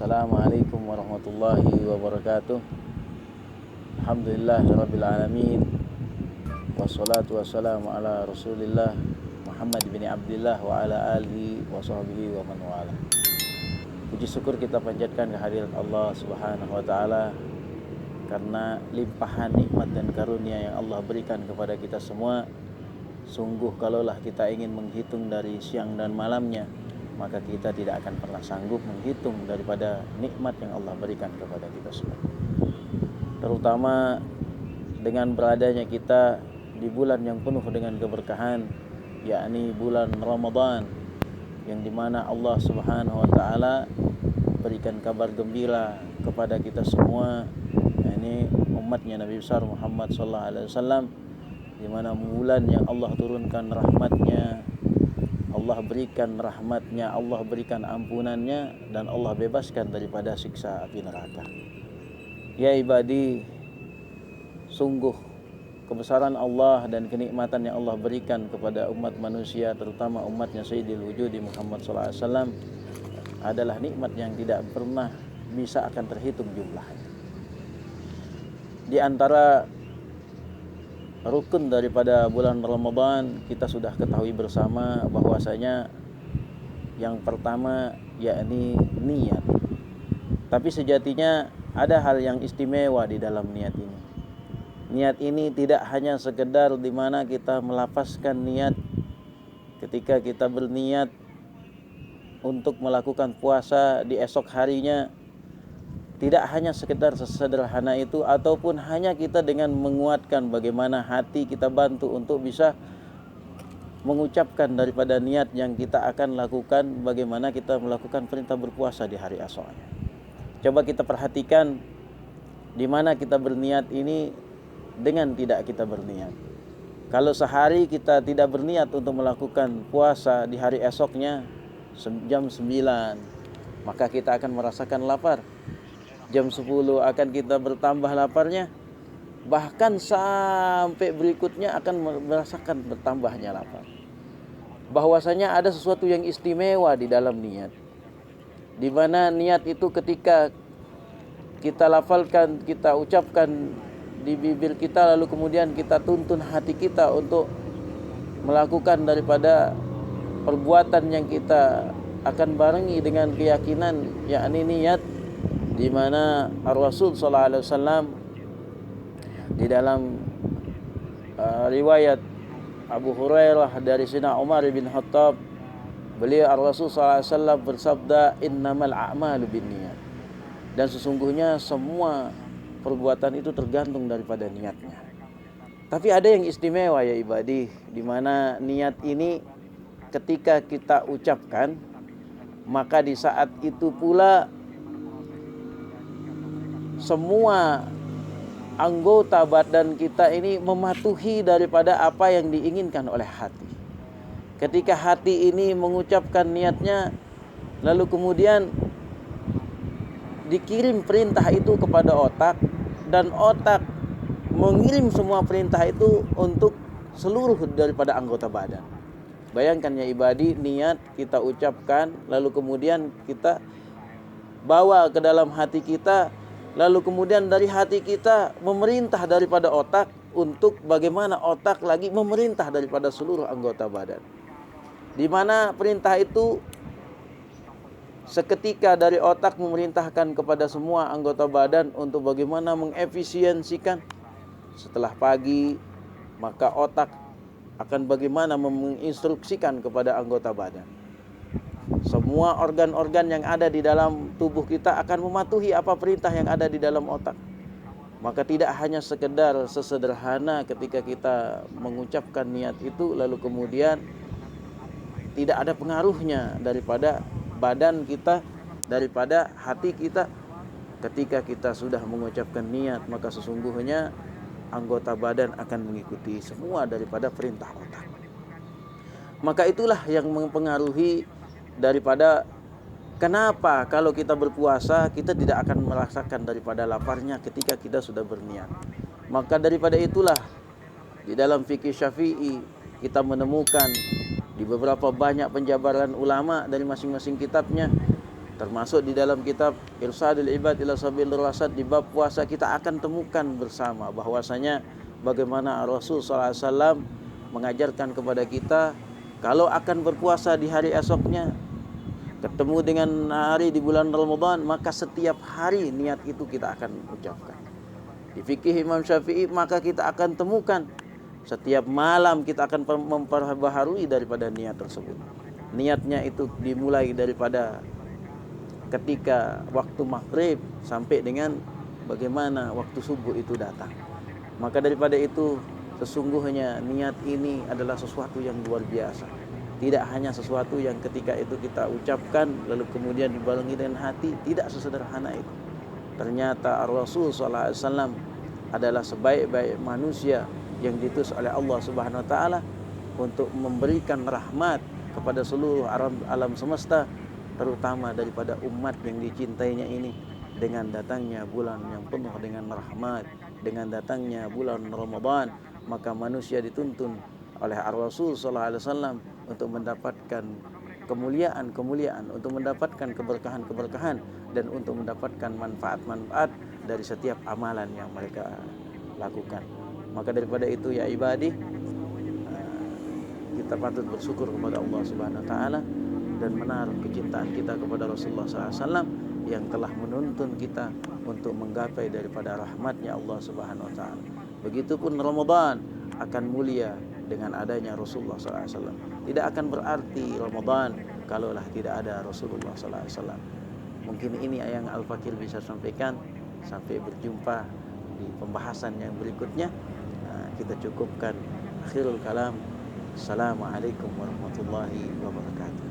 Assalamualaikum warahmatullahi wabarakatuh. Alhamdulillahirabbil alamin. Wassalatu wassalamu ala Rasulillah Muhammad bin Abdillah wa ala alihi wa sahbihi wa man wala. Puji syukur kita panjatkan kehadirat Allah Subhanahu wa taala karena limpahan nikmat dan karunia yang Allah berikan kepada kita semua. Sungguh kalaulah kita ingin menghitung dari siang dan malamnya, maka kita tidak akan pernah sanggup menghitung daripada nikmat yang Allah berikan kepada kita semua. Terutama dengan beradanya kita di bulan yang penuh dengan keberkahan, yakni bulan Ramadan, yang dimana Allah Subhanahu wa taala berikan kabar gembira kepada kita semua, yakni umatnya Nabi besar Muhammad sallallahu alaihi wasallam, di mana bulan yang Allah turunkan rahmatnya, Allah berikan rahmatnya, Allah berikan ampunannya, dan Allah bebaskan daripada siksa api neraka. Ya ibadi, sungguh kebesaran Allah dan kenikmatan yang Allah berikan kepada umat manusia, terutama umatnya Sayyidil Wujudi Muhammad SAW, adalah nikmat yang tidak pernah bisa akan terhitung jumlahnya. Di antara rukun daripada bulan Ramadan, kita sudah ketahui bersama bahwasanya yang pertama yakni niat. Tapi sejatinya ada hal yang istimewa di dalam niat ini. Niat ini tidak hanya sekedar di mana kita melafazkan niat ketika kita berniat untuk melakukan puasa di esok harinya. Tidak hanya sekedar sesederhana itu, ataupun hanya kita dengan menguatkan bagaimana hati kita bantu untuk bisa mengucapkan daripada niat yang kita akan lakukan, bagaimana kita melakukan perintah berpuasa di hari esoknya. Coba kita perhatikan di mana kita berniat ini dengan tidak kita berniat. Kalau sehari kita tidak berniat untuk melakukan puasa di hari esoknya jam 9, maka kita akan merasakan lapar. Jam 10 akan kita bertambah laparnya, bahkan sampai berikutnya akan merasakan bertambahnya lapar. Bahwasanya ada sesuatu yang istimewa di dalam niat, di mana niat itu ketika kita lafalkan, kita ucapkan di bibir kita, lalu kemudian kita tuntun hati kita untuk melakukan daripada perbuatan yang kita akan barengi dengan keyakinan, yakni niat, di mana Rasul sallallahu alaihi wasallam di dalam riwayat Abu Hurairah dari Sayyidina Umar bin Khattab, beliau Rasul sallallahu alaihi wasallam bersabda, innamal a'malu binniyat, dan sesungguhnya semua perbuatan itu tergantung daripada niatnya. Tapi ada yang istimewa ya ibadi, di mana niat ini ketika kita ucapkan, maka di saat itu pula semua anggota badan kita ini mematuhi daripada apa yang diinginkan oleh hati. Ketika hati ini mengucapkan niatnya, lalu kemudian dikirim perintah itu kepada otak, dan otak mengirim semua perintah itu untuk seluruh daripada anggota badan. Bayangkan ya ibadi, niat kita ucapkan, lalu kemudian kita bawa ke dalam hati kita, lalu kemudian dari hati kita memerintah daripada otak untuk bagaimana otak lagi memerintah daripada seluruh anggota badan. Di mana perintah itu seketika dari otak memerintahkan kepada semua anggota badan untuk bagaimana mengefisiensikan. Setelah pagi, maka otak akan bagaimana menginstruksikan kepada anggota badan. Semua organ-organ yang ada di dalam tubuh kita akan mematuhi apa perintah yang ada di dalam otak. Maka tidak hanya sekedar sesederhana ketika kita mengucapkan niat itu, lalu kemudian tidak ada pengaruhnya daripada badan kita, daripada hati kita. Ketika kita sudah mengucapkan niat, maka sesungguhnya anggota badan akan mengikuti semua daripada perintah otak. Maka itulah yang mempengaruhi daripada kenapa kalau kita berpuasa kita tidak akan merasakan daripada laparnya ketika kita sudah berniat. Maka daripada itulah di dalam fikih Syafi'i kita menemukan di beberapa banyak penjabaran ulama dari masing-masing kitabnya, Termasuk di dalam kitab Irsadul Ibad ila Sabilir Rasyad di bab puasa kita akan temukan bersama bahwasanya bagaimana Rasul sallallahu alaihi wasallam mengajarkan kepada kita kalau akan berpuasa di hari esoknya ketemu dengan hari di bulan Ramadan, maka setiap hari niat itu kita akan ucapkan. Di fikih Imam Syafi'i maka kita akan temukan setiap malam kita akan memperbaharui daripada niat tersebut. Niatnya itu dimulai daripada ketika waktu maghrib sampai dengan bagaimana waktu subuh itu datang. Maka daripada itu sesungguhnya niat ini adalah sesuatu yang luar biasa. Tidak hanya sesuatu yang ketika itu kita ucapkan lalu kemudian dibarengi dengan hati, tidak sesederhana itu. Ternyata Rasul sallallahu alaihi wasallam adalah sebaik-baik manusia yang diutus oleh Allah Subhanahu wa taala untuk memberikan rahmat kepada seluruh alam semesta, terutama daripada umat yang dicintainya ini. Dengan datangnya bulan yang penuh dengan rahmat, dengan datangnya bulan Ramadan, maka manusia dituntun oleh Rasul sallallahu alaihi wasallam untuk mendapatkan kemuliaan-kemuliaan, untuk mendapatkan keberkahan-keberkahan, dan untuk mendapatkan manfaat-manfaat dari setiap amalan yang mereka lakukan. Maka daripada itu ya ibadi, kita patut bersyukur kepada Allah Subhanahu wa taala dan menaruh kecintaan kita kepada Rasulullah SAW yang telah menuntun kita untuk menggapai daripada rahmatnya Allah Subhanahu wa taala. Begitupun Ramadan akan mulia dengan adanya Rasulullah SAW. Tidak akan berarti Ramadan kalaulah tidak ada Rasulullah SAW. Mungkin ini yang Al-Fakir bisa sampaikan. Sampai berjumpa di pembahasan yang berikutnya. Kita cukupkan akhirul kalam. Assalamualaikum warahmatullahi wabarakatuh.